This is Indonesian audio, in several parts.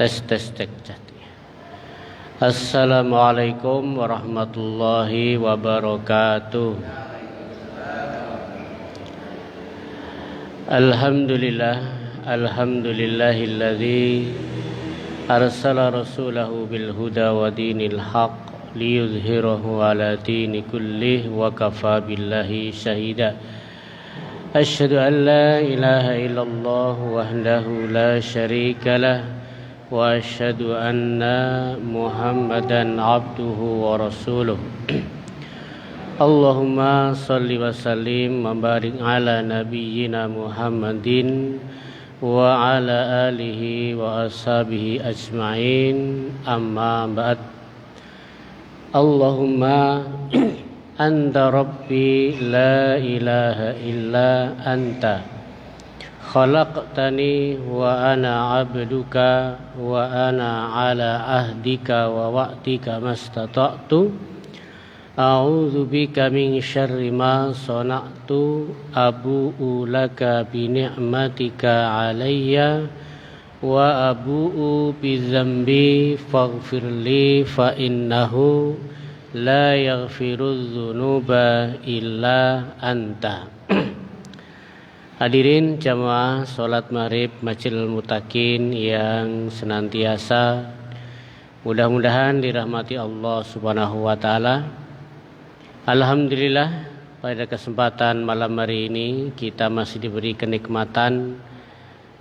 Tes cek. Assalamualaikum warahmatullahi wabarakatuh. Alhamdulillahilladzi arsala rasulahu bil huda wa dinil haqq liyuzhirahu ala dini kullih wa kafa billahi syahida. Asyhadu an la ilaha illallah wahdahu la syarika lah wa asyhadu anna Muhammadan abduhu wa rasuluh. Allahumma salli wa sallim wa barik ala nabiyyina Muhammadin wa ala alihi wa ashabihi ajma'in, amma ba'd. Allahumma anta rabbi la ilaha illa anta khalaqtani wa ana abduka wa ana ala ahdika wa wa'dika mastata'tu a'udzu bika min syarri ma sana'tu abu'u laka bi ni'matika 'alayya wa abu'u bi dzambi faghfirli fa innahu la yaghfirudz dzunuba illa anta. Hadirin jamaah sholat maghrib Masjidil Muttaqin yang senantiasa mudah-mudahan dirahmati Allah Subhanahu wa taala. Alhamdulillah, pada kesempatan malam hari ini kita masih diberi kenikmatan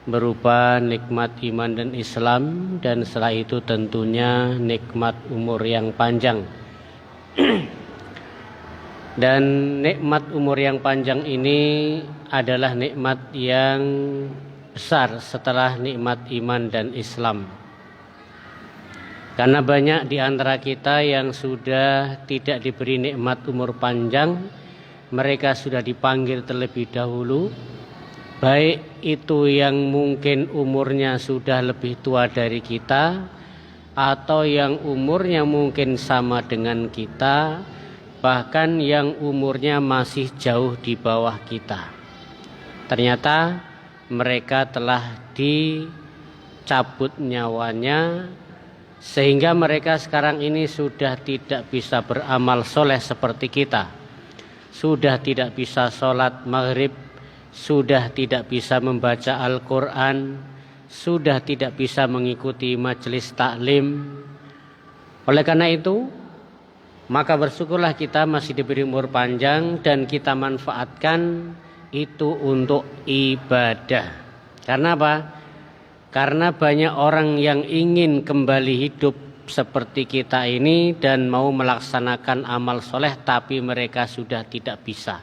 berupa nikmat iman dan Islam, dan setelah itu tentunya nikmat umur yang panjang. Dan nikmat umur yang panjang ini adalah nikmat yang besar setelah nikmat iman dan Islam. Karena banyak di antara kita yang sudah tidak diberi nikmat umur panjang, mereka sudah dipanggil terlebih dahulu, baik itu yang mungkin umurnya sudah lebih tua dari kita, atau yang umurnya mungkin sama dengan kita, bahkan yang umurnya masih jauh di bawah kita. Ternyata mereka telah dicabut nyawanya, sehingga mereka sekarang ini sudah tidak bisa beramal soleh seperti kita, sudah tidak bisa sholat maghrib, sudah tidak bisa membaca Al-Quran, sudah tidak bisa mengikuti majelis taklim. Oleh karena itu, maka bersyukurlah kita masih diberi umur panjang dan kita manfaatkan itu untuk ibadah. Karena apa? Karena banyak orang yang ingin kembali hidup seperti kita ini dan mau melaksanakan amal soleh, tapi mereka sudah tidak bisa.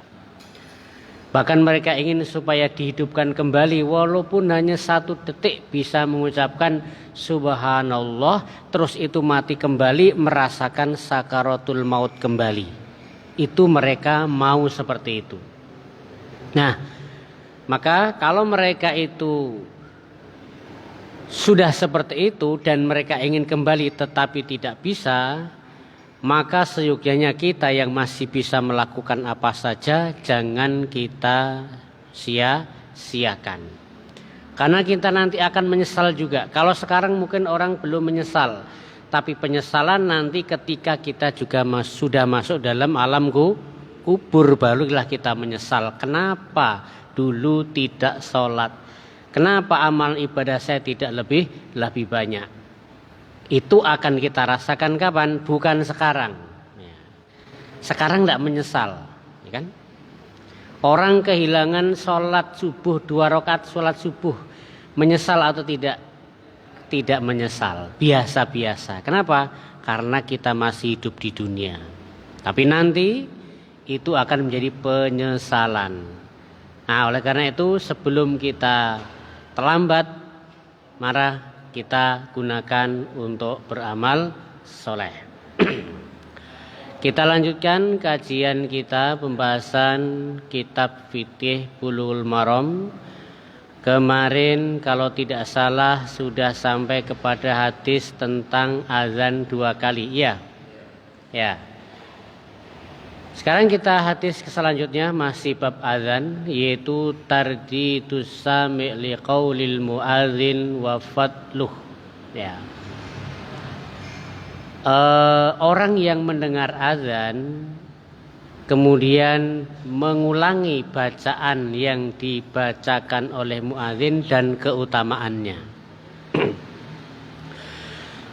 Bahkan mereka ingin supaya dihidupkan kembali, walaupun hanya 1 detik bisa mengucapkan subhanallah, terus itu mati kembali, merasakan sakaratul maut kembali. Itu mereka mau seperti itu. Nah, maka kalau mereka itu sudah seperti itu dan mereka ingin kembali tetapi tidak bisa, maka seyogyanya kita yang masih bisa melakukan apa saja jangan kita sia-siakan. Karena kita nanti akan menyesal juga. Kalau sekarang mungkin orang belum menyesal, tapi penyesalan nanti ketika kita juga sudah masuk dalam alam kubur, barulah kita menyesal. Kenapa dulu tidak sholat? Kenapa amal ibadah saya tidak lebih banyak? Itu akan kita rasakan kapan? Bukan sekarang. Sekarang tidak menyesal, ya kan? Orang kehilangan sholat subuh 2 rakaat sholat subuh, menyesal atau tidak? Tidak menyesal, biasa-biasa. Kenapa? Karena kita masih hidup di dunia. Tapi nanti itu akan menjadi penyesalan. Nah, oleh karena itu sebelum kita terlambat, mari kita gunakan untuk beramal soleh. Kita lanjutkan kajian kita, pembahasan kitab fikih Bulughul Maram. Kemarin kalau tidak salah sudah sampai kepada hadis tentang azan 2 kali. Iya. Ya. Sekarang kita hadis selanjutnya masih bab azan, yaitu tardidus sami' liqaulil muadzin wa fadluh. Ya. Orang yang mendengar azan kemudian mengulangi bacaan yang dibacakan oleh muadzin dan keutamaannya.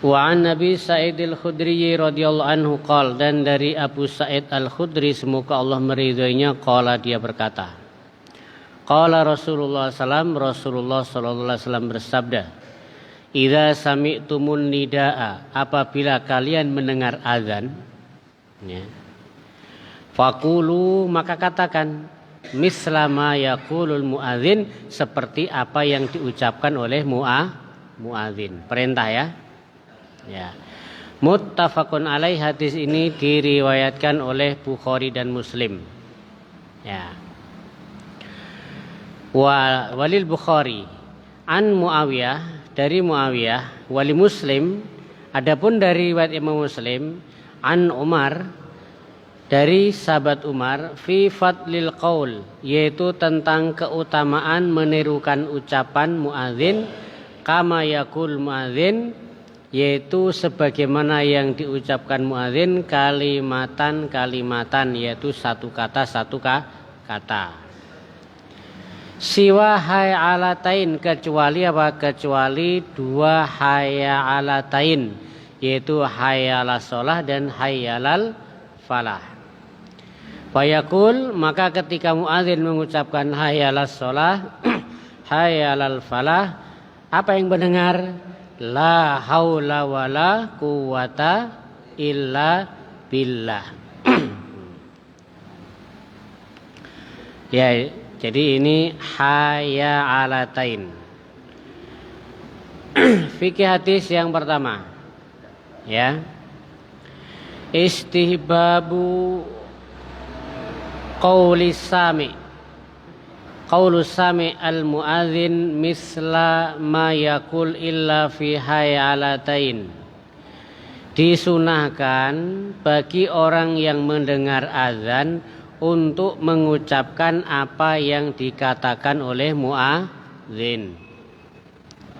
Wa an Nabi Sa'id al-Khudri radhiyallahu anhu qala, dan dari Abu Sa'id al-Khudri semoga Allah meridhoinya, qala dia berkata, qala Rasulullah sallallahu alaihi wasallam bersabda, idza sami'tumun nidaa, apabila kalian mendengar azan, ya, faqulu, maka katakan, misla ma yaqulul muadzin, seperti apa yang diucapkan oleh muadzin. Perintah ya. Ya. Muttafaqun alaih, hadis ini diriwayatkan oleh Bukhari dan Muslim. Ya. Walil Bukhari an Muawiyah, dari Muawiyah, wali Muslim, adapun dari riwayat Imam Muslim, an Umar, dari sahabat Umar, fi fadlil qaul, yaitu tentang keutamaan menirukan ucapan muadzin, kama yaqul muadzin, yaitu sebagaimana yang diucapkan muadzin, kalimatan, yaitu satu kata siwa hayalatain, kecuali apa? Kecuali dua hayalatain, yaitu hayalas shalah dan hayalal falah. Fayaqul, maka ketika muadzin mengucapkan hayalas shalah hayalal falah, apa yang mendengar? La haula wala quwata illa billah. Ya, jadi ini hayalatain. Fikih hadis yang pertama, ya, istihbabu qaulus sami al-muadzin misla ma yakul illa fi hayalatain. Disunahkan bagi orang yang mendengar azan untuk mengucapkan apa yang dikatakan oleh muadzin.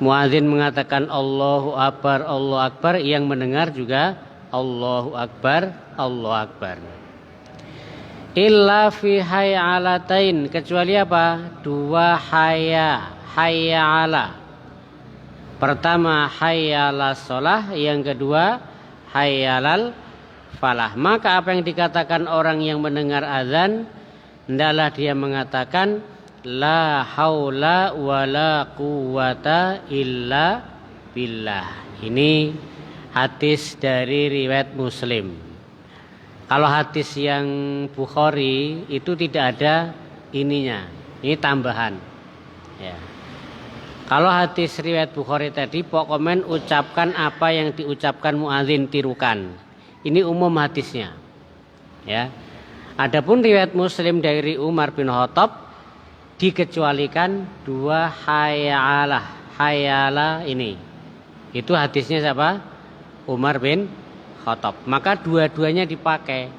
Muadzin mengatakan Allahu Akbar, yang mendengar juga Allahu Akbar, Allahu Akbar. Illa fi hayalatain, kecuali apa? Dua hayya ala. Pertama hayyalas shalah, yang kedua hayyalal falah. Maka apa yang dikatakan orang yang mendengar azan, hendaklah dia mengatakan la haula wala quwata illa billah. Ini hadis dari riwayat Muslim. Kalau hadis yang Bukhari itu tidak ada ininya, ini tambahan. Ya. Kalau hadis riwayat Bukhari tadi pokoknya ucapkan apa yang diucapkan muadzin, tirukan. Ini umum hadisnya. Ya. Adapun riwayat Muslim dari Umar bin Khattab dikecualikan dua hayala ini. Itu hadisnya siapa? Umar bin Khattab. Maka dua-duanya dipakai.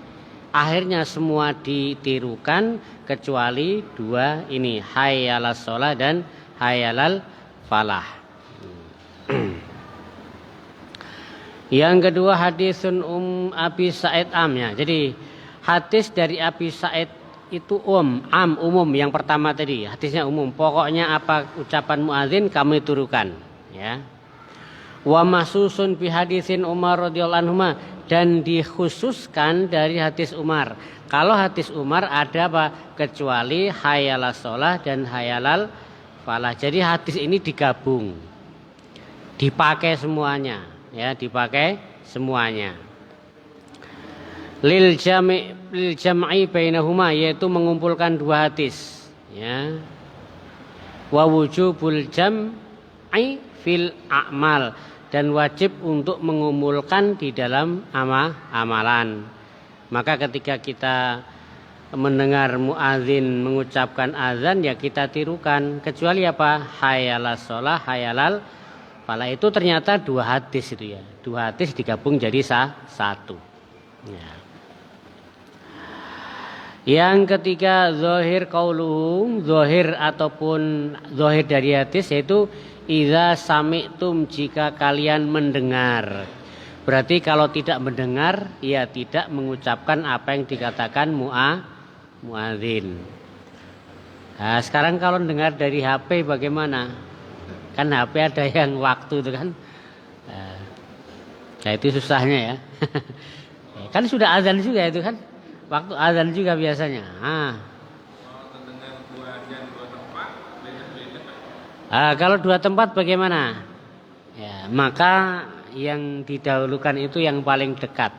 Akhirnya semua ditirukan kecuali dua ini, hayyalas shalah dan hayyalal falah. Yang kedua hadisun Abi Sa'id amnya. Jadi hadis dari Abi Sa'id itu umum. Yang pertama tadi hadisnya umum. Pokoknya apa ucapan muadzin kami turukan, ya. Wa masusun bi hadisin Umar radhiyallahu anhu, dan dikhususkan dari hadis Umar. Kalau hadis Umar ada apa? Kecuali hayalas shalah dan hayalal falah. Jadi hadis ini digabung, dipakai semuanya, ya, dipakai semuanya. Lil jam'i bainahuma, yaitu mengumpulkan dua hadis, ya. Wa wujubul jam'i fil a'mal, dan wajib untuk mengumpulkan di dalam amalan. Maka ketika kita mendengar muadzin mengucapkan azan, ya kita tirukan, kecuali apa? Hayalas shalah, hayalal falah. Itu ternyata dua hadis itu, ya. Dua hadis digabung jadi satu. Ya. Yang ketiga zahir qauluhum, zahir ataupun zahir dari hadis, yaitu idza sami'tum jika kalian mendengar. Berarti kalau tidak mendengar ya tidak mengucapkan apa yang dikatakan muadzin. Nah, sekarang kalau dengar dari HP bagaimana? Kan HP ada yang waktu itu kan. Nah itu susahnya ya. Kan sudah azan juga itu kan. Waktu azan juga biasanya. Kalau dua tempat bagaimana? Ya, maka yang didahulukan itu yang paling dekat.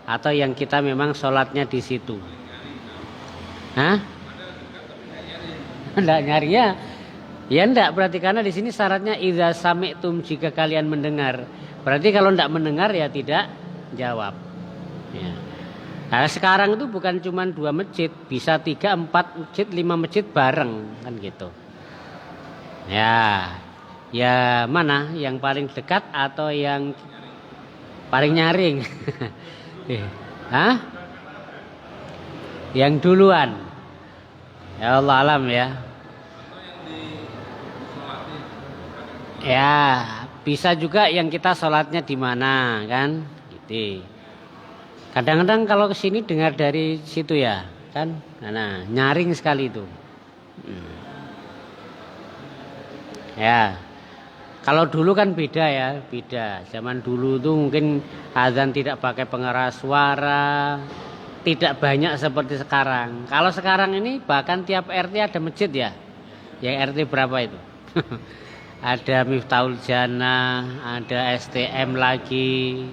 Atau yang kita memang sholatnya di situ. Enggak nyarinya. Ya enggak, berarti karena di sini syaratnya idza sami'tum jika kalian mendengar. Berarti kalau enggak mendengar ya tidak jawab. Ya. Nah, sekarang itu bukan cuma 2 masjid, bisa 3, 4 masjid, 5 masjid bareng kan gitu. Ya mana yang paling dekat atau yang paling nyaring? Yang duluan. Ya Allah alam ya. Ya, bisa juga yang kita sholatnya di mana kan? Gitu. Kadang-kadang kalau kesini dengar dari situ ya, kan? Nah, nyaring sekali itu. Ya, kalau dulu kan beda ya, beda. Zaman dulu tuh mungkin azan tidak pakai pengeras suara, tidak banyak seperti sekarang. Kalau sekarang ini bahkan tiap RT ada masjid ya. Yang RT berapa itu? Ada Miftahul Jannah, ada STM lagi,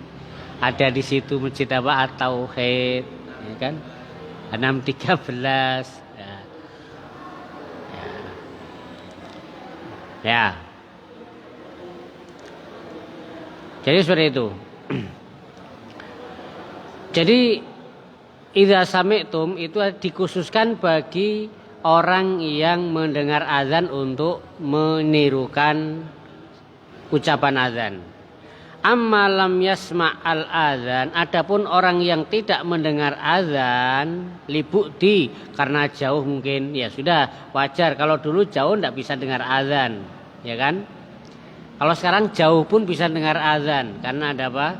ada di situ masjid apa At-Tauhid, ya kan? 613. Ya. Jadi seperti itu. Jadi idza sami'tum itu dikhususkan bagi orang yang mendengar azan untuk menirukan ucapan azan. Amma lam yasma' al azan, adapun orang yang tidak mendengar azan libukti karena jauh mungkin ya sudah wajar. Kalau dulu jauh tidak bisa dengar azan, ya kan? Kalau sekarang jauh pun bisa dengar azan karena ada apa?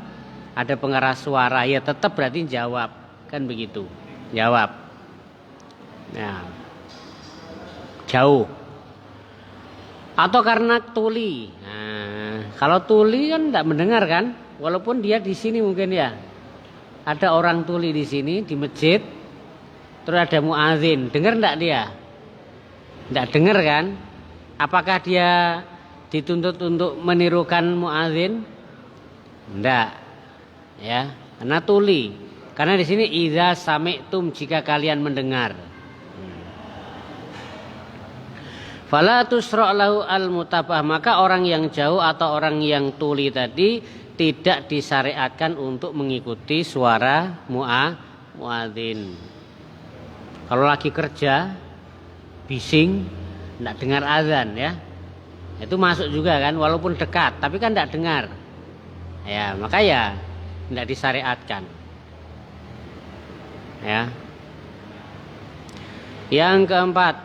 Ada pengeras suara, ya tetap berarti jawab, kan begitu? Jawab. Nah. Jauh atau karena tuli. Nah, kalau tuli kan tidak mendengar kan, walaupun dia di sini mungkin ya ada orang tuli di sini di masjid, terus ada muadzin, dengar tidak dia? Tidak dengar kan? Apakah dia dituntut untuk menirukan muadzin? Tidak, ya, karena tuli. Karena di sini idza sami'tum jika kalian mendengar. Fala tusra' lahu al-mutabah, maka orang yang jauh atau orang yang tuli tadi tidak disyariatkan untuk mengikuti suara muadzin. Kalau lagi kerja bising tidak dengar azan ya. Itu masuk juga kan walaupun dekat, tapi kan tidak dengar. Ya, maka ya tidak disyariatkan. Ya. Yang keempat,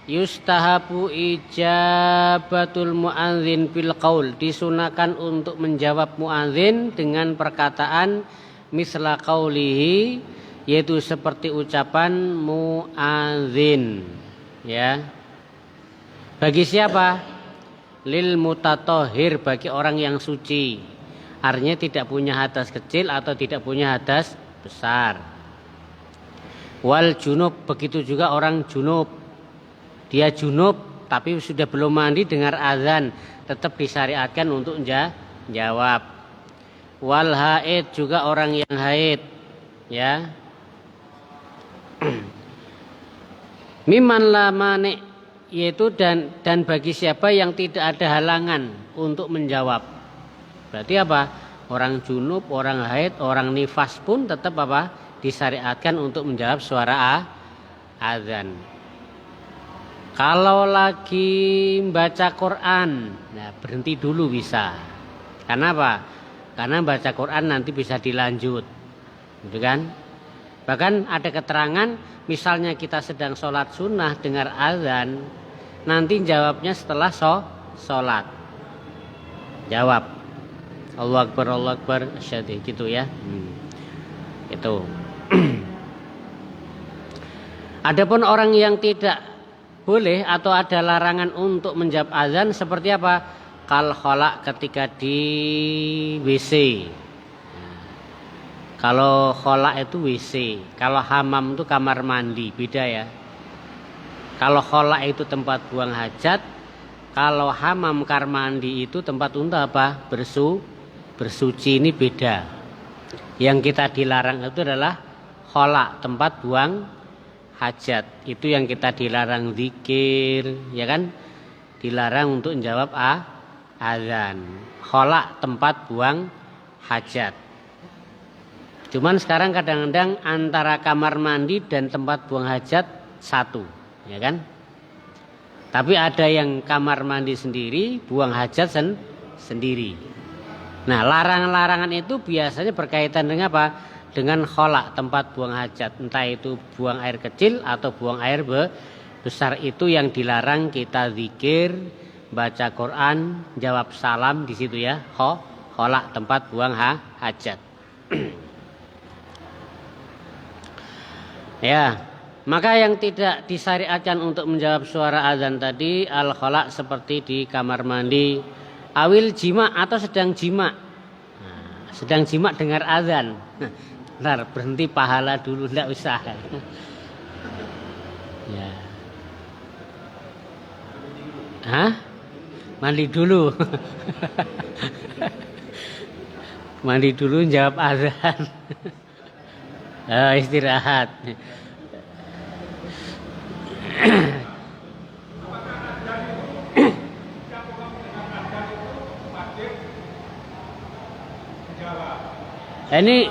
yustahabu ijabatul muadzin bil qaul, disunahkan untuk menjawab muadzin dengan perkataan misla qaulihi, yaitu seperti ucapan muadzin, ya. Bagi siapa? Lil mutatahhir, bagi orang yang suci. Artinya tidak punya hadas kecil atau tidak punya hadas besar. Wal junub, begitu juga orang junub. Dia junub tapi sudah belum mandi dengar azan, tetap disyariatkan untuk jawab. Wal haid, juga orang yang haid, ya. Miman la mani, yaitu dan bagi siapa yang tidak ada halangan untuk menjawab. Berarti apa? Orang junub, orang haid, orang nifas pun tetap apa? Disyariatkan untuk menjawab suara azan. Kalau lagi baca Quran, nah berhenti dulu bisa. Karena apa? Karena baca Quran nanti bisa dilanjut, gitu kan? Bahkan ada keterangan, misalnya kita sedang sholat sunnah dengar azan, nanti jawabnya setelah sholat. jawab. Allahu Akbar, asyhadu gitu ya. Itu. Adapun orang yang tidak boleh atau ada larangan untuk menjawab azan seperti apa? Kal khala ketika di WC. Kalau khala itu WC, kalau hamam itu kamar mandi, beda ya. Kalau khala itu tempat buang hajat, kalau hamam kamar mandi itu tempat untuk apa? Bersuci, ini beda. Yang kita dilarang itu adalah khala, tempat buang hajat. Itu yang kita dilarang zikir, ya kan? Dilarang untuk menjawab azan. Khala, tempat buang hajat. Cuman sekarang kadang-kadang antara kamar mandi dan tempat buang hajat satu, ya kan? Tapi ada yang kamar mandi sendiri, buang hajat sendiri. Nah, larangan-larangan itu biasanya berkaitan dengan apa? Dengan khala, tempat buang hajat. Entah itu buang air kecil atau buang air besar, itu yang dilarang kita zikir, baca Quran, jawab salam di situ ya. Khala, tempat buang hajat. Ya, maka yang tidak disyariatkan untuk menjawab suara azan tadi al-khala seperti di kamar mandi, awil jima atau sedang jima. Nah, sedang jima dengar azan. Ntar berhenti pahala dulu, enggak usah. Ya. Hah? Mandi dulu. Mandi dulu jawab azan. Istirahat. Ini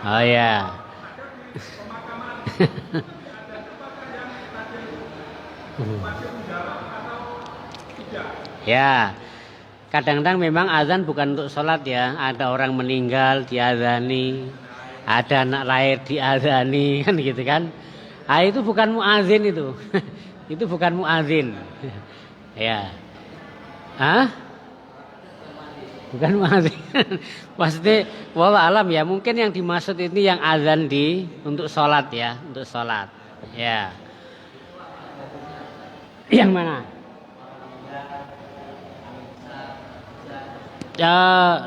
oh ya. Ya, kadang-kadang memang azan bukan untuk sholat ya. Ada orang meninggal diazani, ada anak lahir diazani, kan gitu kan. Ah, itu bukan muazin itu. Itu bukan muazin. Ya. Hah? Bukan muazin. Maksudnya wallah alam ya, mungkin yang dimaksud ini yang azan untuk sholat ya, untuk sholat. Ya. Yang mana?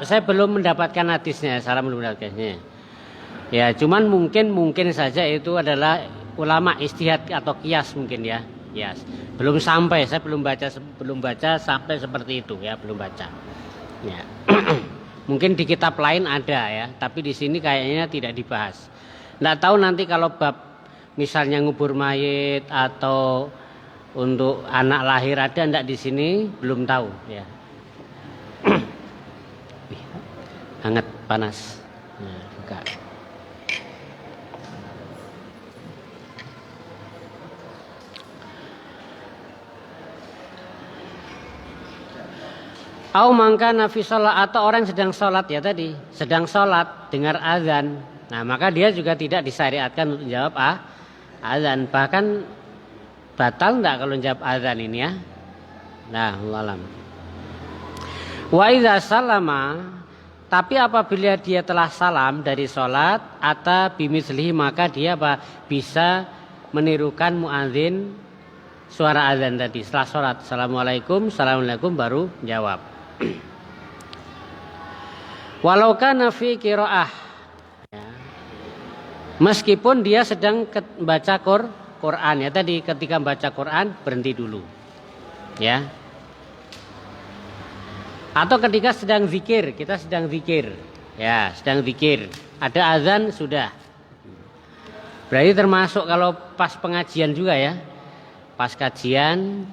Saya belum mendapatkan hadisnya, salah belum mendapatkannya. Ya, cuman mungkin saja itu adalah ulama ijtihad atau qiyas mungkin ya. Qiyas. Belum sampai, saya belum baca sampai seperti itu ya, belum baca. Ya. Mungkin di kitab lain ada ya, tapi di sini kayaknya tidak dibahas. Nggak tahu nanti kalau bab misalnya ngubur mayit atau untuk anak lahir ada enggak di sini, belum tahu ya. Hangat panas. Nah, buka. Au mangkana fi shalah, atau orang sedang sholat ya tadi, sedang sholat dengar azan. Nah, maka dia juga tidak disyariatkan untuk jawab azan. Bahkan batal enggak kalau jawab azan ini ya. Nah, wallahu alam. Wa idza salama, tapi apabila dia telah salam dari sholat atau bimislihi, maka dia bisa menirukan muadzin suara azan tadi setelah sholat. Assalamualaikum baru jawab. Walau kana fi qiraah, ya. Meskipun dia sedang baca Quran ya tadi, ketika baca Quran berhenti dulu. Ya. Atau ketika sedang zikir, kita sedang zikir. Ya, sedang zikir. Ada azan sudah. Berarti termasuk kalau pas pengajian juga ya. Pas kajian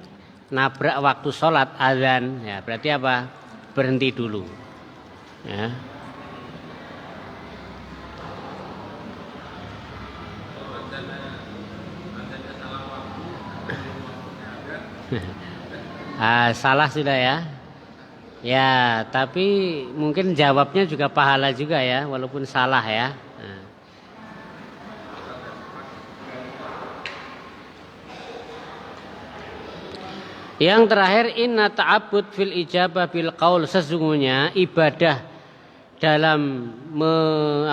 nabrak waktu sholat azan, ya berarti apa? Berhenti dulu. Ya. Salah sudah ya. Ya, tapi mungkin jawabnya juga pahala juga ya, walaupun salah ya. Nah. Yang terakhir, inna ta'abbud fil ijabah bil qaul, sesungguhnya ibadah dalam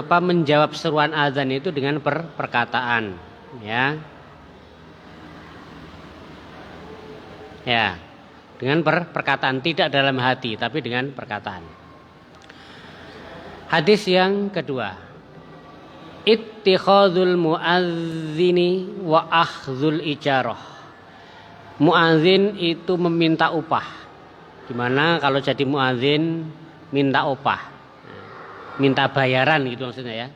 menjawab seruan azan itu dengan perkataan, ya. Ya, dengan perkataan, tidak dalam hati tapi dengan perkataan. Hadis yang kedua, ittikhadzul muadzini wa akhdhul ijarah. Muadzin itu meminta upah. Gimana kalau jadi muadzin minta upah, minta bayaran gitu maksudnya ya.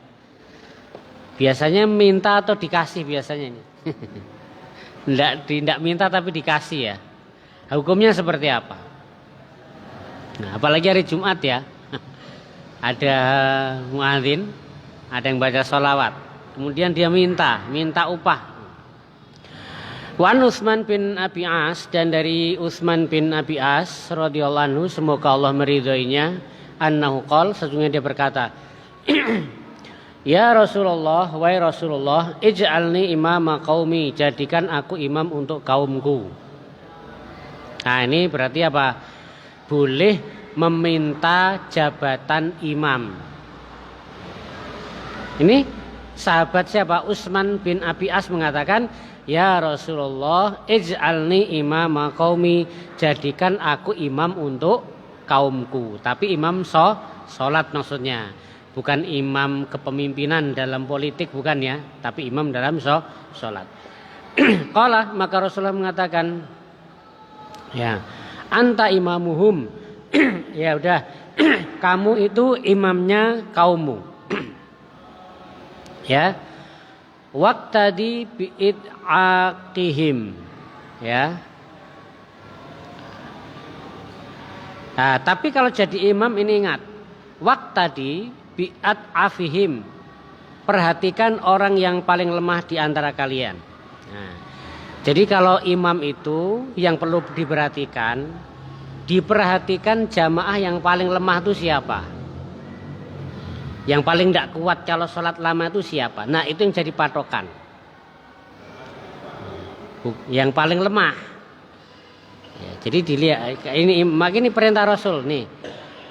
Biasanya minta atau dikasih biasanya ini. Tidak minta tapi dikasih ya. Hukumnya seperti apa? Nah, apalagi hari Jumat ya. Ada muadzin, ada yang baca sholawat, kemudian dia minta upah. Wan Utsman bin Abi As, dan dari Utsman bin Abi As radhiyallahu anhu, semoga Allah meridhoinya, annahu qol, sesungguhnya dia berkata, ya Rasulullah, wahai Rasulullah, ij'alni imama qaumi, jadikan aku imam untuk kaumku. Nah, ini berarti apa? Boleh meminta jabatan imam. Ini sahabat siapa? Utsman bin Abi As mengatakan, ya Rasulullah, ij'alni imama qaumi, jadikan aku imam untuk kaumku. Tapi imam sholat maksudnya, bukan imam kepemimpinan dalam politik, bukan ya, tapi imam dalam sholat. Qala, maka Rasulullah mengatakan, ya, anta imamuhum. Ya udah, kamu itu imamnya kaummu. Ya, waqtadi bi'id'aqihim. Ya. Nah, tapi kalau jadi imam ini ingat, waqtadi bi'ad'afihim. Perhatikan orang yang paling lemah di antara kalian. Nah, jadi kalau imam itu yang perlu diperhatikan jamaah yang paling lemah itu siapa? Yang paling tidak kuat kalau sholat lama itu siapa? Nah, itu yang jadi patokan. Yang paling lemah. Ya, jadi dilihat, ini perintah Rasul nih.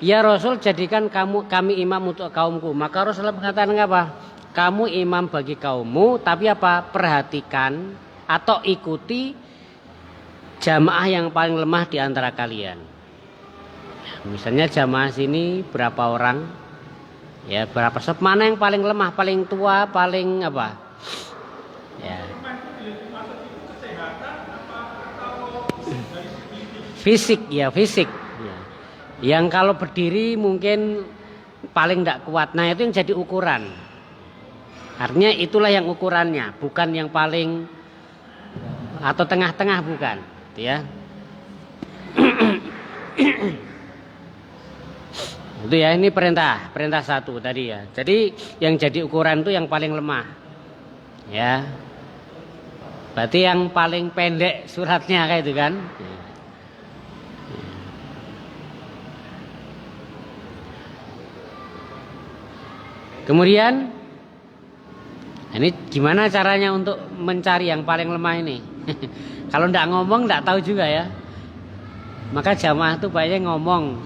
Ya Rasul, jadikan kami imam untuk kaumku. Maka Rasulullah mengatakan apa? Kamu imam bagi kaummu, tapi apa? Perhatikan atau ikuti jamaah yang paling lemah di antara kalian. Misalnya jamaah sini berapa orang? Ya, berapa sob, mana yang paling lemah, paling tua, paling apa? Ya. Fisik ya, fisik. Ya. Yang kalau berdiri mungkin paling tidak kuat. Nah, itu yang jadi ukuran. Artinya itulah yang ukurannya, bukan yang paling atau tengah-tengah, bukan, ya. Itu ya, ini perintah satu tadi ya. Jadi yang jadi ukuran itu yang paling lemah, ya. Berarti yang paling pendek suratnya kayak itu kan. Kemudian ini gimana caranya untuk mencari yang paling lemah ini? Kalau tidak ngomong tidak tahu juga ya. Maka jamaah itu banyak ngomong.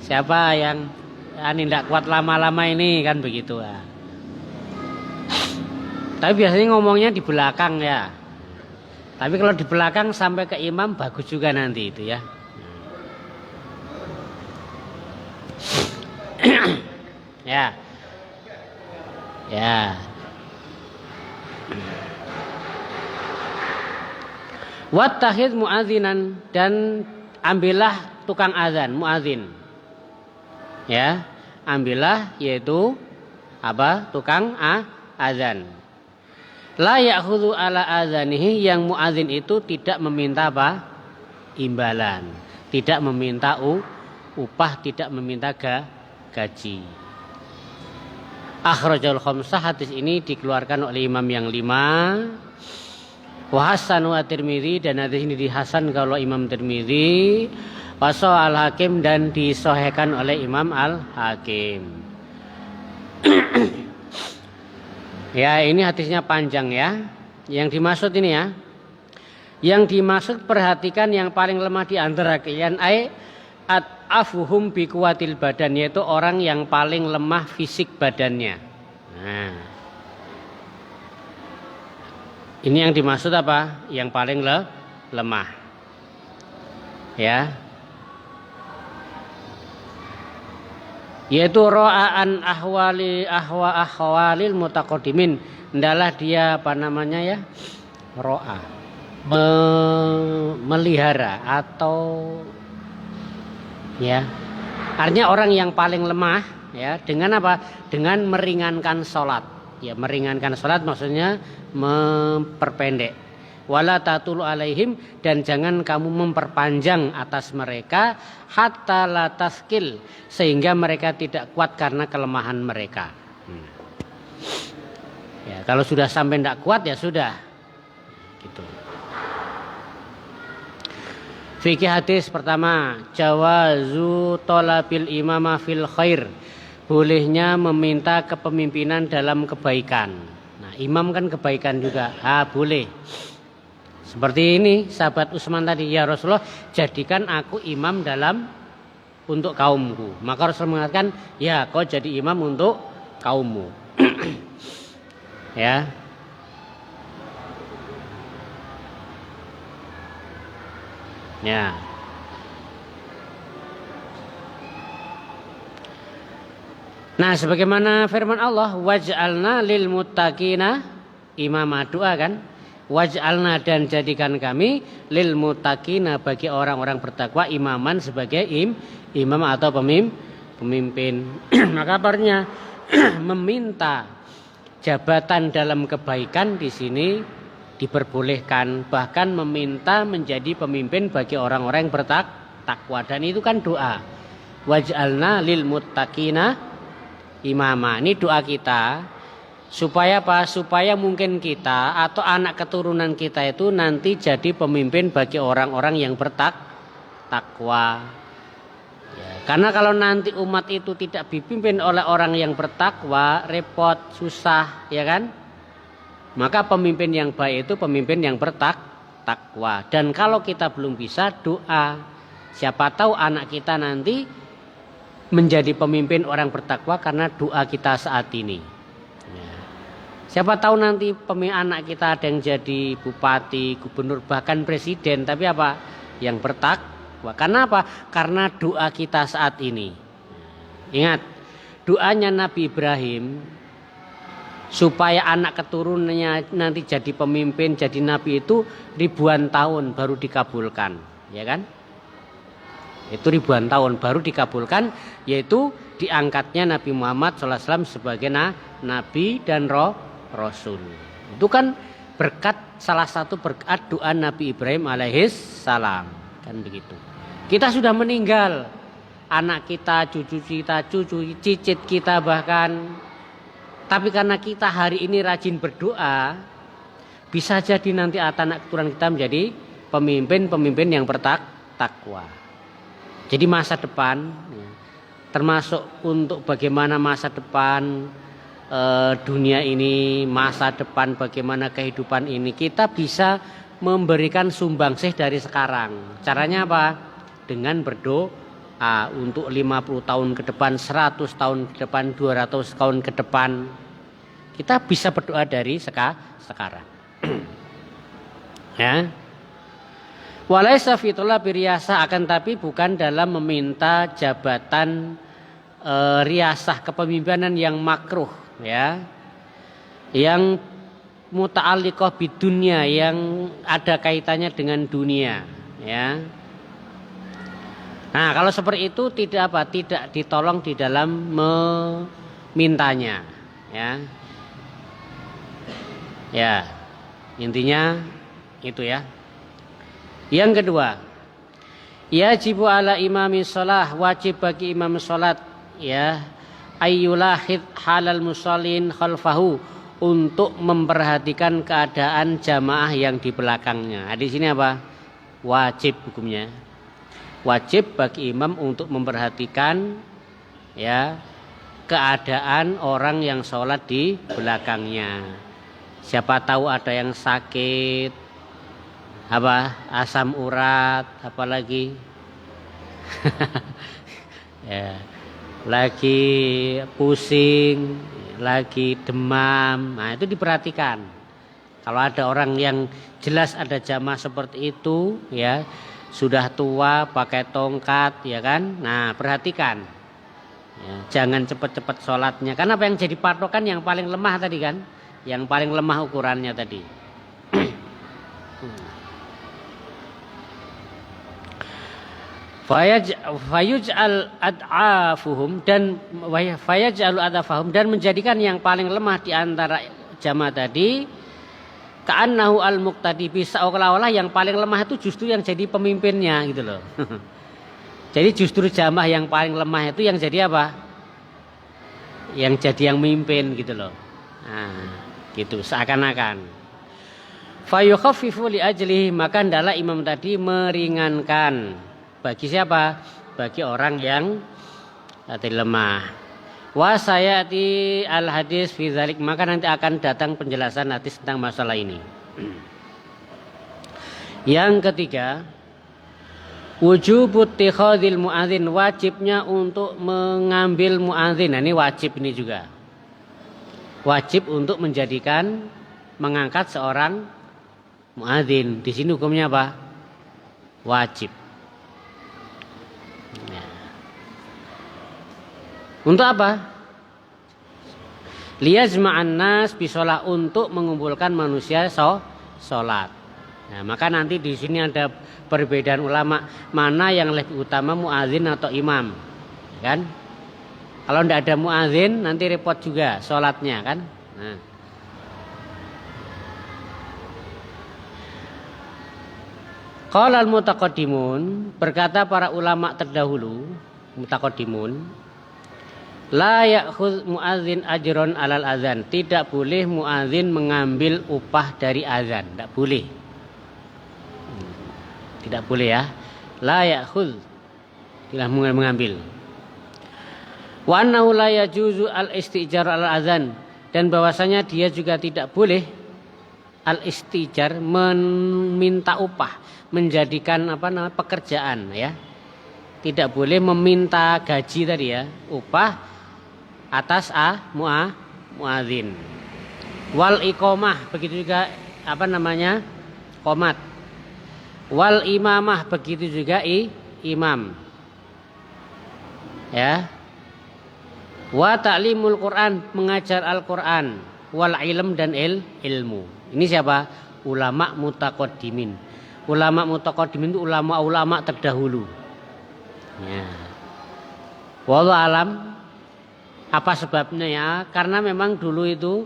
Siapa yang tidak kuat lama-lama ini kan begitu ya. Tapi biasanya ngomongnya di belakang ya. Tapi kalau di belakang sampai ke imam bagus juga nanti itu ya. Ya. Ya. Wattahid muadzinan, dan ambillah tukang azan, muadzin. Ya, ambillah yaitu apa? Tukang azan. La ya'khudhu ala azanihi, yang muadzin itu tidak meminta apa? Imbalan, tidak meminta upah, tidak meminta gaji. Akhrajul khamsah, hadis ini dikeluarkan oleh imam yang 5. Wa hasanu at-Tirmidzi, dan hadis ini dihasan kalau Imam Tirmidzi. Wa al-Hakim, dan disahihkan oleh Imam Al-Hakim. Ya, ini hadisnya panjang ya. Yang dimaksud ini ya, Yang dimaksud perhatikan yang paling lemah di antara kalian afuhum bi kuwatil badan, yaitu orang yang paling lemah fisik badannya. Nah, ini yang dimaksud apa? Yang paling lemah. Ya. Yaitu ro'aan ahwalil mutaqaddimin. Ndalah dia apa namanya ya? Ro'a. Melihara atau ya. Artinya orang yang paling lemah ya, dengan apa? Dengan meringankan sholat. Ya, meringankan sholat maksudnya memperpendek. Wala tatul alaihim, dan jangan kamu memperpanjang atas mereka hatta la taskil, sehingga mereka tidak kuat karena kelemahan mereka. Ya, kalau sudah sampai tidak kuat ya sudah. Gitu. Fikih hadis pertama, jawazu talabil imamah fil khair. Bolehnya meminta kepemimpinan dalam kebaikan. Nah, imam kan kebaikan juga. Boleh. Seperti ini sahabat Utsman tadi, ya Rasulullah, jadikan aku imam untuk kaumku. Maka Rasul mengatakan, ya kau jadi imam untuk kaummu. Ya. Ya. Nah, sebagaimana firman Allah, waj'alna lil muttaqina imama, doa kan? Waj'alna, dan jadikan kami lil muttaqina, bagi orang-orang bertakwa, imaman, sebagai imam atau pemimpin. Maka kabarnya meminta jabatan dalam kebaikan di sini diperbolehkan, bahkan meminta menjadi pemimpin bagi orang-orang yang bertakwa, dan itu kan doa. Waj'alna lil muttaqina imama. Ini doa kita. Supaya apa? Supaya mungkin kita atau anak keturunan kita itu nanti jadi pemimpin bagi orang-orang yang bertakwa. Ya, karena kalau nanti umat itu tidak dipimpin oleh orang yang bertakwa, repot, susah, ya kan? Maka pemimpin yang baik itu pemimpin yang bertakwa. Dan kalau kita belum bisa, doa. Siapa tahu anak kita nanti menjadi pemimpin orang bertakwa karena doa kita saat ini. Siapa tahu nanti anak kita ada yang jadi bupati, gubernur, bahkan presiden. Tapi apa? Yang bertakwa. Karena apa? Karena doa kita saat ini. Ingat, doanya Nabi Ibrahim supaya anak keturunannya nanti jadi pemimpin, jadi nabi itu ribuan tahun baru dikabulkan. Ya kan? Itu ribuan tahun baru dikabulkan, yaitu diangkatnya Nabi Muhammad SAW sebagai nabi dan Rasul. Itu kan berkat, salah satu berkat doa Nabi Ibrahim alaihissalam. Kan begitu. Kita sudah meninggal, anak kita, cucu kita, cucu cicit kita bahkan. Tapi karena kita hari ini rajin berdoa, bisa jadi nanti anak keturunan kita menjadi pemimpin-pemimpin yang bertakwa. Jadi masa depan, termasuk untuk bagaimana masa depan dunia ini, masa depan bagaimana kehidupan ini, kita bisa memberikan sumbangsih dari sekarang. Caranya apa? Dengan berdoa untuk 50 tahun ke depan, 100 tahun ke depan, 200 tahun ke depan. Kita bisa berdoa dari sekarang. Ya. Walaisa fi talabi riyasah, akan tapi bukan dalam meminta jabatan riyasah, kepemimpinan yang makruh, ya, yang muta'alliqah bidunya, yang ada kaitannya dengan dunia, ya. Nah, kalau seperti itu tidak ditolong di dalam memintanya, ya. Ya, intinya itu ya. Yang kedua, yajibu ala imami sholah, wajib bagi imam sholat, ya, ayyulahid halal musallin khalfahu, untuk memperhatikan keadaan jamaah yang di belakangnya. Di sini apa? Wajib hukumnya. Wajib bagi imam untuk memperhatikan, ya, keadaan orang yang sholat di belakangnya. Siapa tahu ada yang sakit, asam urat, apalagi ya, lagi pusing, lagi demam. Nah, itu diperhatikan. Kalau ada orang yang jelas ada jamaah seperti itu, ya, sudah tua, pakai tongkat, ya kan? Nah, perhatikan. Ya, jangan cepat-cepat sholatnya. Karena apa yang jadi patokan yang paling lemah tadi kan? Yang paling lemah ukurannya tadi. Fayuj'al ad'afuhum dan fayaj'alu ad'afahum dan menjadikan yang paling lemah di antara jamaah tadi ka'annahu al-muqtadi bi, seolah-olah yang paling lemah itu justru yang jadi pemimpinnya gitu loh. Jadi justru jamaah yang paling lemah itu yang jadi apa? Yang jadi yang mimpin gitu loh. Nah, gitu seakan-akan. Fayukhaffifu li ajlihi, maka hendaklah imam tadi meringankan. Bagi siapa? Bagi orang yang hati lemah. Wa sayati al hadis fi dzalik, maka nanti akan datang penjelasan hadis tentang masalah ini. Yang ketiga, wujubut tikhadil muadzin, wajibnya untuk mengambil muadzin. Nah, ini wajib ini juga. Wajib untuk mengangkat seorang muadzin. Di sini hukumnya apa? Wajib. Ya. Untuk apa? Liyajma'an nas bisolah, untuk mengumpulkan manusia sholat. Nah, maka nanti di sini ada perbedaan ulama mana yang lebih utama, muadzin atau imam, kan? Kalau tidak ada muadzin nanti repot juga sholatnya kan? Nah. Qala al-mutaqaddimun, berkata para ulama terdahulu, mutaqaddimun, la ya'khudz muadzin ajron alal azan, tidak boleh muadzin mengambil upah dari azan, tidak boleh. Tidak boleh ya. La ya'khudz, tidak mengambil. Wa annahu la yajuzu al-istijar al-azan, dan bahwasanya dia juga tidak boleh al-istijar, meminta upah, menjadikan pekerjaan ya. Tidak boleh meminta gaji tadi ya, upah atas muadzin. Wal iqamah, begitu juga qomat. Wal imamah, begitu juga imam. Ya. Wa ta'limul Quran, mengajar Al-Quran. Wal ilm, dan ilmu. Ini siapa? Ulama mutaqaddimin. Ulama mutaqaddimin itu ulama-ulama terdahulu. Ya. Wallahu alam. Apa sebabnya ya? Karena memang dulu itu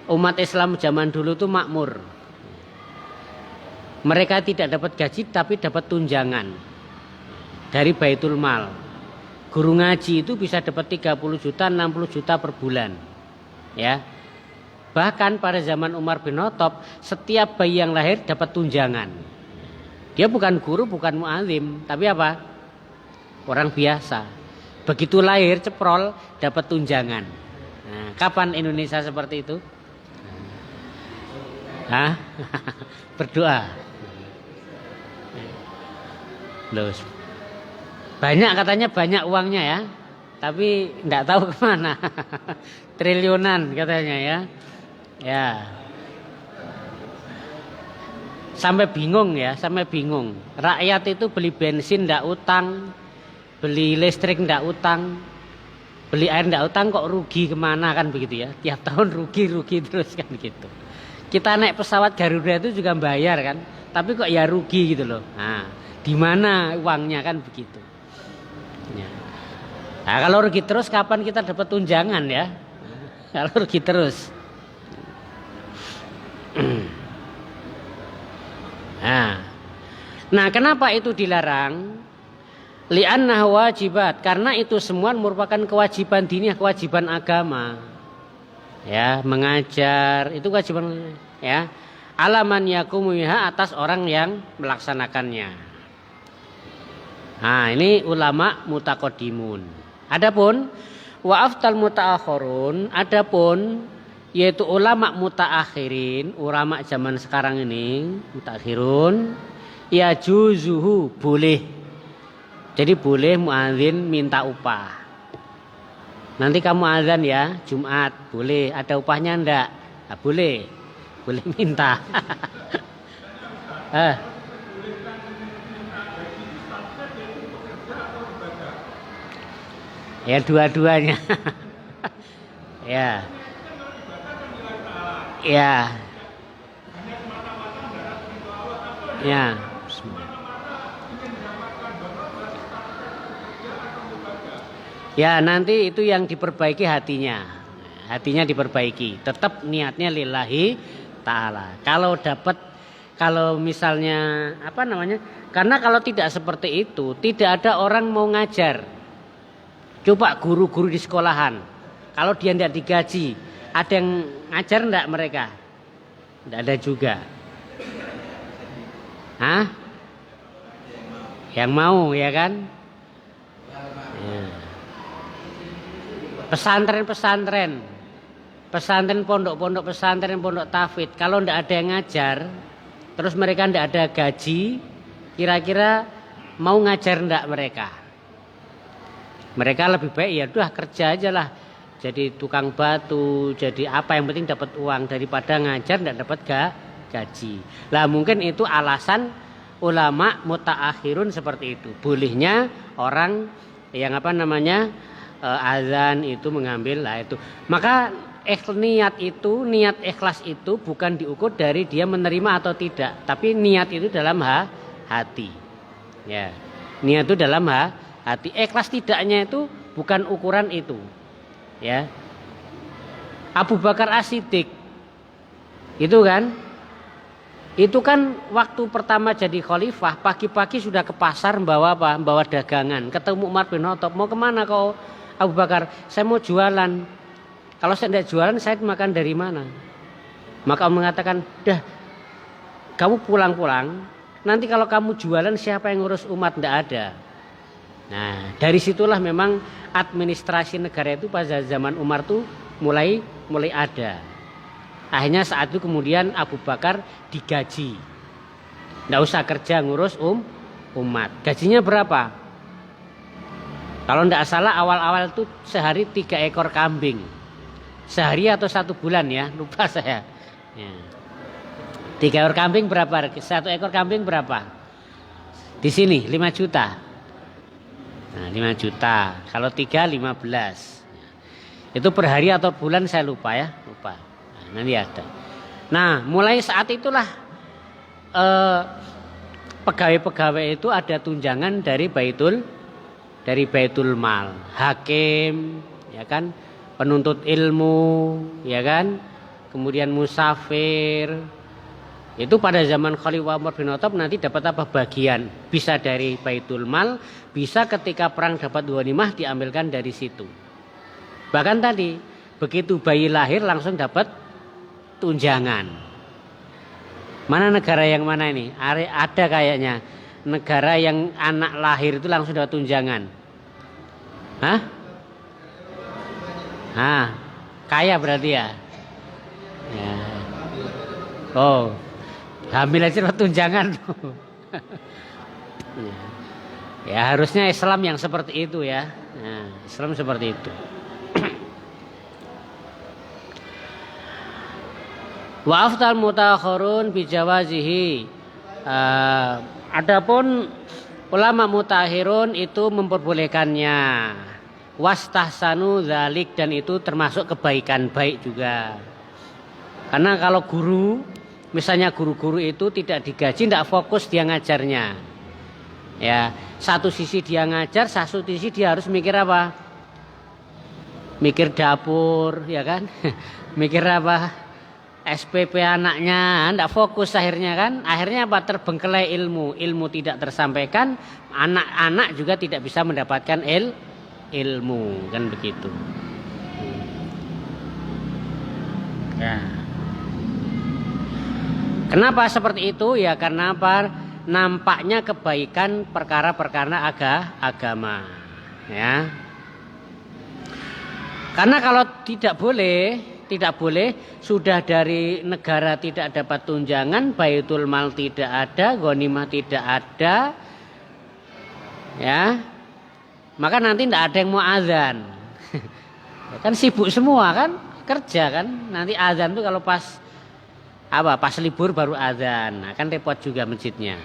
umat Islam zaman dulu itu makmur. Mereka tidak dapat gaji tapi dapat tunjangan dari Baitul Mal. Guru ngaji itu bisa dapat 30 juta, 60 juta per bulan. Ya. Bahkan pada zaman Umar bin Khattab, setiap bayi yang lahir dapat tunjangan. Dia bukan guru, bukan muadzim, tapi apa? Orang biasa. Begitu lahir ceprol dapat tunjangan. Nah, kapan Indonesia seperti itu? Hah? Berdoa. Loh, banyak katanya, banyak uangnya ya, tapi enggak tahu kemana. Triliunan katanya ya. Ya. Sampai bingung ya, sampai bingung. Rakyat itu beli bensin enggak utang, beli listrik enggak utang, beli air enggak utang, kok rugi kemana kan begitu ya. Tiap tahun rugi terus kan gitu. Kita naik pesawat Garuda itu juga bayar kan, tapi kok ya rugi gitu loh. Nah, di mana uangnya kan begitu. Ya. Nah, kalau rugi terus kapan kita dapat tunjangan ya? Kalau rugi terus. Nah, kenapa itu dilarang? Li'anna wajibat, karena itu semua merupakan kewajiban diniyah, kewajiban agama. Ya, mengajar itu kewajiban ya. Alaman yakumuha, atas orang yang melaksanakannya. Nah, ini ulama mutaqaddimun. Adapun wa aftal mutaakhirun, adapun yaitu ulama mutaakhirin, ulama zaman sekarang ini mutaakhirun, Ya juzuhu, boleh. Jadi boleh muadzin minta upah. Nanti kamu azan ya Jumat, boleh. Ada upahnya enggak? Nah, boleh. Boleh minta. Ya dua-duanya. Ya. Ya. Ya. Ya nanti itu yang diperbaiki hatinya. Hatinya diperbaiki. Tetap niatnya lillahi ta'ala. Kalau misalnya apa namanya? Karena kalau tidak seperti itu, tidak ada orang mau ngajar. Coba guru-guru di sekolahan. Kalau dia tidak digaji, ada yang ngajar enggak mereka? Tidak ada juga. Hah? Yang mau ya kan? Ya. Pesantren pondok-pondok pesantren pondok tahfidz, kalau tidak ada yang ngajar, terus mereka tidak ada gaji, kira-kira mau ngajar enggak mereka? Mereka lebih baik ya udah kerja aja lah, jadi tukang batu, jadi apa yang penting dapat uang daripada ngajar tidak dapat gaji. Lah mungkin itu alasan ulama mutaakhirun seperti itu. Bolehnya orang yang apa namanya azan itu mengambil lah itu. Maka niat ikhlas itu bukan diukur dari dia menerima atau tidak, tapi niat itu dalam hati. Ya. Niat itu dalam hati. Ikhlas tidaknya itu bukan ukuran itu. Ya. Abu Bakar As-Siddiq itu kan waktu pertama jadi khalifah, pagi-pagi sudah ke pasar membawa apa? Membawa dagangan. Ketemu Umar bin Khattab, mau kemana kau Abu Bakar? Saya mau jualan. Kalau saya tidak jualan, saya makan dari mana? Maka Umar mengatakan, dah, kamu pulang-pulang. Nanti kalau kamu jualan, siapa yang ngurus umat? Tidak ada. Nah, dari situlah memang administrasi negara itu pada zaman Umar tuh mulai ada. Akhirnya saat itu kemudian Abu Bakar digaji. Tidak usah kerja ngurus umat. Gajinya berapa? Kalau tidak salah awal-awal itu sehari 3 ekor kambing. Sehari atau 1 bulan ya, lupa saya. Ya. 3 ekor kambing berapa? 1 ekor kambing berapa? Di sini 5 juta. Nah 5 juta. Kalau 3 15. Itu per hari atau bulan saya lupa ya, lupa. Nah, nanti ada. Nah mulai saat itulah pegawai-pegawai itu ada tunjangan dari Baitul Mal, hakim, ya kan, penuntut ilmu, ya kan, kemudian musafir. Itu pada zaman Khalifah Umar bin Khattab nanti dapat apa bagian? Bisa dari Baitul Mal, bisa ketika perang dapat ghanimah diambilkan dari situ. Bahkan tadi begitu bayi lahir langsung dapat tunjangan. Mana negara yang mana ini? Ada kayaknya negara yang anak lahir itu langsung dapat tunjangan. Hah? Ah, kaya berarti ya. Ya. Oh, hamil aja dapat tunjangan. Ya harusnya Islam yang seperti itu ya. Nah, Islam seperti itu. Wa afdal mutaakhirun bi jawazihi. Adapun ulama mutaakhirun itu memperbolehkannya. Wastahsanu dzalik, dan itu termasuk kebaikan baik juga. Karena kalau guru, misalnya guru-guru itu tidak digaji, tidak fokus dia ngajarnya. Ya, satu sisi dia ngajar, satu sisi dia harus mikir apa? Mikir dapur, ya kan? Mikir apa? SPP anaknya, tidak fokus akhirnya kan? Akhirnya apa? Terbengkelai ilmu tidak tersampaikan, anak-anak juga tidak bisa mendapatkan ilmu, kan begitu. Ya. Kenapa seperti itu? Ya karena apa? Nampaknya kebaikan perkara-perkara agama, ya. Karena kalau tidak boleh, tidak boleh. Sudah dari negara tidak dapat tunjangan, baitul mal tidak ada, ghanimah tidak ada, ya, maka nanti tidak ada yang mau azan. Kan sibuk semua kan, kerja kan. Nanti azan tuh kalau pas pas libur baru azan. Nah, kan repot juga masjidnya.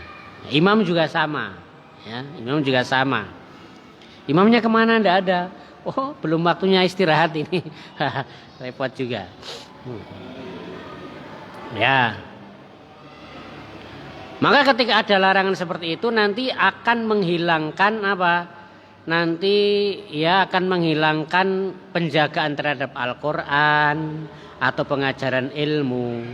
Imam juga sama, ya, imam juga sama. Imamnya kemana? Tidak ada. Oh, belum waktunya istirahat ini. Repot juga. Ya. Maka ketika ada larangan seperti itu nanti akan menghilangkan apa? Nanti ya akan menghilangkan penjagaan terhadap Al-Qur'an atau pengajaran ilmu.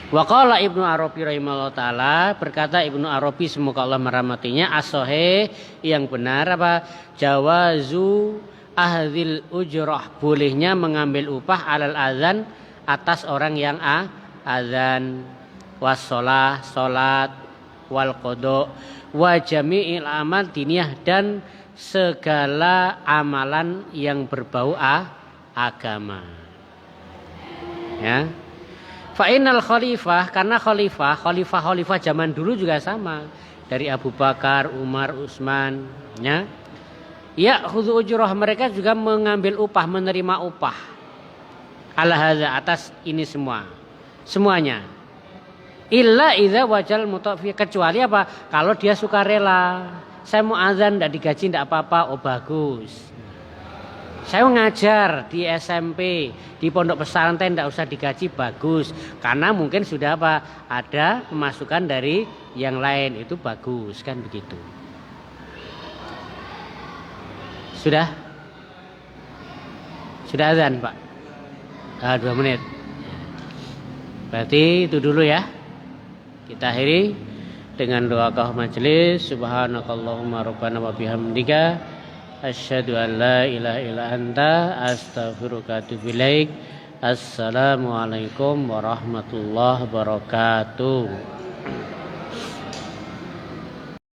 Wa qala Ibnu Arabi rahimahullah taala, berkata Ibnu Arabi semoga Allah merahmatinya, as-sahih yang benar apa? Jawazu ahdzil ujrah, bolehnya mengambil upah alal azan atas orang yang azan, wassalah salat, wal qada wa jami'il amal diniyah, dan segala amalan yang berbau agama. Ya. Fa innal khalifah, karena khalifah zaman dulu juga sama, dari Abu Bakar, Umar, Utsman, ya. Ya, khudhu ujrah, mereka juga mengambil upah, menerima upah. Ala hadza, atas ini semua. Semuanya. Illa idza wajal mutafi, kecuali apa? Kalau dia suka rela. Saya mau azan enggak digaji enggak apa-apa, oh bagus. Saya ngajar di SMP, di pondok pesantren enggak usah digaji, bagus. Karena mungkin sudah apa? Ada pemasukan dari yang lain, itu bagus, kan begitu. Sudah? Sudah azan, Pak? 2 menit. Berarti itu dulu ya. Kita akhiri dengan doa kafaratul majelis. Subhanakallahumma rabbana wa bihamdika asyhadu an la ilaha illa anta astaghfiruka wa atubu ilaik. Assalamualaikum warahmatullahi wabarakatuh.